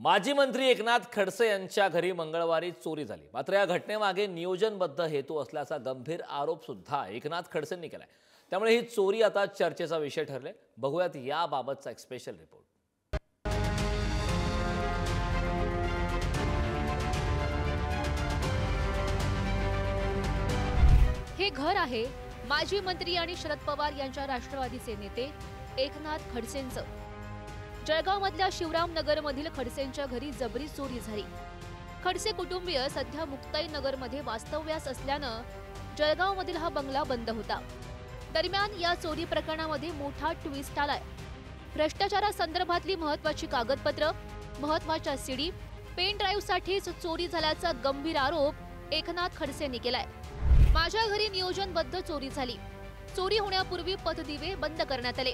माजी मंत्री एकनाथ खडसे यांच्या घरी मंगळवारी चोरी झाली। मात्र या घटनेमागे नियोजनबद्ध हेतू असल्याचा गंभीर आरोप सुद्धा एकनाथ खडसेंनी केलाय। त्यामुळे ही चोरी आता चर्चेचा विषय ठरले। बघूयात याबाबतचा एक स्पेशल रिपोर्ट। हे घर आहे माजी मंत्री आणि शरद पवार यांच्या राष्ट्रवादीचे नेते एकनाथ खडसेंचं। जळगावमधल्या शिवरामनगरमधील खडसेंच्या घरी जबरी चोरी झाली। खडसे कुटुंबीय सध्या मुक्ताईनगरमध्ये वास्तव्यास असल्यानं जळगावमधील हा बंगला बंद होता। दरम्यान या चोरी प्रकरणामध्ये मोठा ट्विस्ट आलाय। भ्रष्टाचारासंदर्भातली महत्त्वाची कागदपत्र, महत्त्वाच्या सीडी, पेन ड्राईव्हसाठीच चोरी झाल्याचा गंभीर आरोप एकनाथ खडसेंनी केलाय। माझ्या घरी नियोजनबद्ध चोरी झाली। चोरी होण्यापूर्वी पथदिवे बंद करण्यात आले।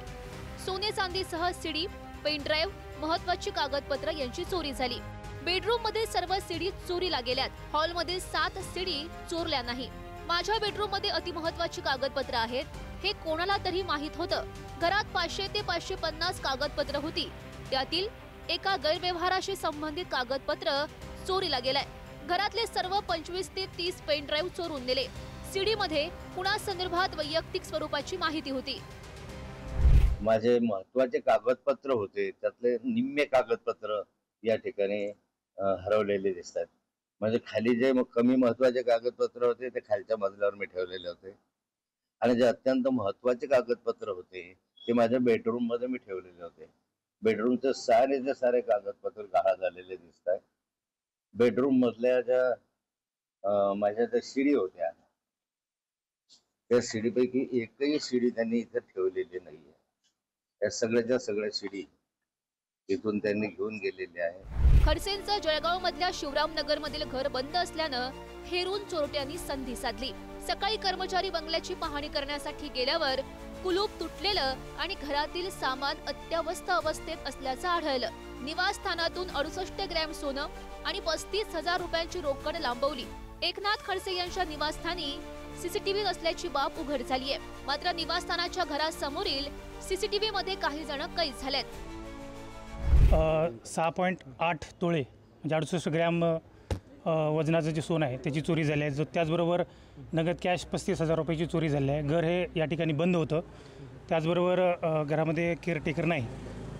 सोने चांदीसह सीडी, पेन ड्राईव्ह, महत्त्वाची कागदपत्र यांची चोरी झाली। बेडरूम मध्ये सर्व सीडी चोरीला गेल्यात। हॉल मध्ये 7 सीडी चोरल्या नाही। माझ्या बेडरूम मध्ये अतिमहत्त्वाची कागदपत्र आहेत हे कोणाला तरी माहित होतं। घरात 500 ते 550 कागदपत्र होती। त्यातील एका गैरव्यवहाराशी संबंधित कागदपत्र चोरीला गेलाय। घरातले सर्व 25 ते 30 पेन ड्राईव्ह चोरून नेले। सीडी मध्ये कुणा संदर्भात वैयक्तिक स्वरूपाची माहिती होती। माझे महत्त्वाचे कागदपत्र होते, त्यातले निम्मे कागदपत्र या ठिकाणी हरवलेले दिसतात। म्हणजे खाली जे कमी महत्त्वाचे कागदपत्र होते ते खालच्या मजल्यावर मी ठेवलेले होते आणि जे अत्यंत महत्त्वाचे कागदपत्र होते ते माझ्या बेडरूम मध्ये मी ठेवलेले होते। बेडरूमचे सारे कागदपत्र गहाळ झालेले दिसतात। बेडरूम मधल्या ज्या माझ्या ज्या शिडी होत्या त्या शिडीपैकी एकही शिडी त्यांनी इथे ठेवलेली नाहीये। या सगळ्याच्या सगळ्या शिडी इथून त्यांनी घेऊन गेलेले आहे। खडसेंचं जळगाव मधल्या शिवरामनगर मधील घर बंद असल्यानं हेरून चोरट्यांनी संधी साधली। सकाळी कर्मचारी बंगल्याची पाहणी करण्यासाठी गेल्यावर कुलूप तुटलेलं आणि घरातील सामान अत्यवस्थ अवस्थेत असल्याचं आढळलं। निवासस्थानातून 68 ग्रॅम सोनं आणि 35,000 रुपयांची रोकड लांबवली। एकनाथ खडसे यांच्या निवासस्थानी सीसीटीव्ही असल्याची बाब उघड झाली आहे। मात्र निवासस्थानाच्या घरासमोरील सीसीटीव्ही मध्ये काही जण कैद झालेत। 6.8 तोळे म्हणजे 68 ग्रॅम वजनाचं जे सोनं आहे त्याची चोरी झाली आहे। त्याचबरोबर नगद कॅश 35,000 रुपयाची चोरी झाली आहे। घर हे या ठिकाणी बंद होतं। त्याचबरोबर घरामध्ये केअरटेकर नाही,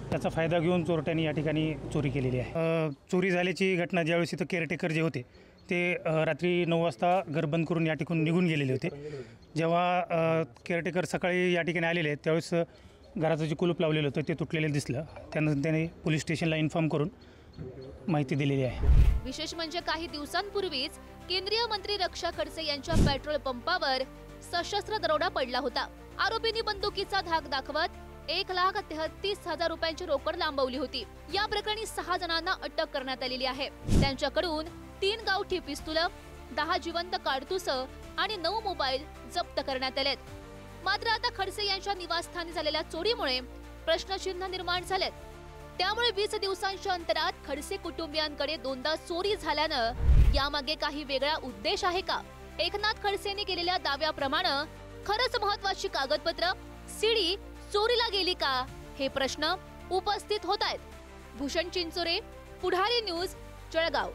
त्याचा फायदा घेऊन चोरट्यांनी या ठिकाणी चोरी केलेली आहे। चोरी झाल्याची घटना ज्यावेळेस इथं केअरटेकर जे होते ते रात्री 9 वाजता घर बंद करून या ठिकाणी निघून गेलेले होते। जेव्हा केअरटेकर सकाळी या ठिकाणी आलेले त्यावेळेस घराचं जे कुलूप लावलेलं होतं ते तुटलेलं दिसलं। त्यानंतर त्याने पोलीस स्टेशनला इन्फॉर्म करून माहिती दिलेली आहे। विशेष म्हणजे काही दिवसांपूर्वीच केंद्रीय मंत्री रक्षा खडसे यांच्या पेट्रोल पंपावर सशस्त्र दरोडा पडला होता। आरोपींनी बंदुकीचा धाक दाखवत 1,33,000 रुपयांची रोकड लांबवली होती। या प्रकरणी 6 जणांना अटक करण्यात आलेली आहे। त्यांच्याकडून 3 गावठी पिस्तूल, 10 जिवंत काडतूस आणि 9 मोबाईल जप्त करण्यात आलेत। मात्र आता खडसे यांच्या निवासस्थानी झालेल्या चोरीमुळे प्रश्नचिन्ह निर्माण झालेत। त्यामुळे 20 दिवसांच्या अंतरात खडसे कुटुंबियांकडे 2दा चोरी झाल्यानं यामागे काही वेगळा उद्देश आहे का? एकनाथ खडसेंनी केलेल्या दाव्याप्रमाणे खरंच महत्त्वाची कागदपत्र, सीडी चोरीला गेली का? हे प्रश्न उपस्थित होत आहेत। भूषण चिंचोरे, पुढारी न्यूज, जळगाव।